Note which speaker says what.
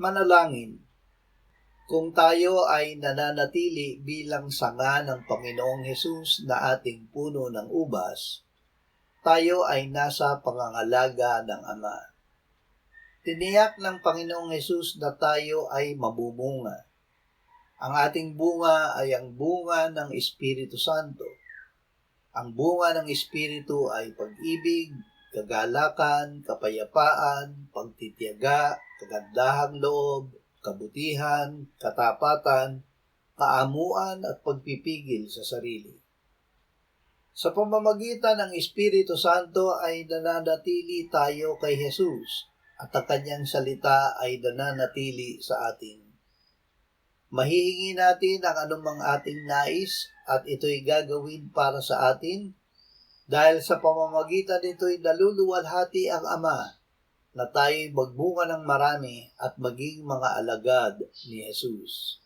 Speaker 1: Manalangin. Kung tayo ay nananatili bilang sanga ng Panginoong Hesus na ating puno ng ubas, tayo ay nasa pangangalaga ng Ama. Tiniyak ng Panginoong Hesus na tayo ay mabumunga. Ang ating bunga ay ang bunga ng Espiritu Santo. Ang bunga ng Espiritu ay pag-ibig, kagalakan, kapayapaan, pagtitiyaga, kagandahang loob, kabutihan, katapatan, kaamuan at pagpipigil sa sarili. Sa pamamagitan ng Espiritu Santo ay nananatili tayo kay Jesus at ang kanyang salita ay nananatili sa atin. Mahihingi natin ang anumang ating nais at ito'y gagawin para sa atin dahil sa pamamagitan nito'y naluluwalhati ang Ama na tayo'y magbunga ng marami at maging mga alagad ni Jesus.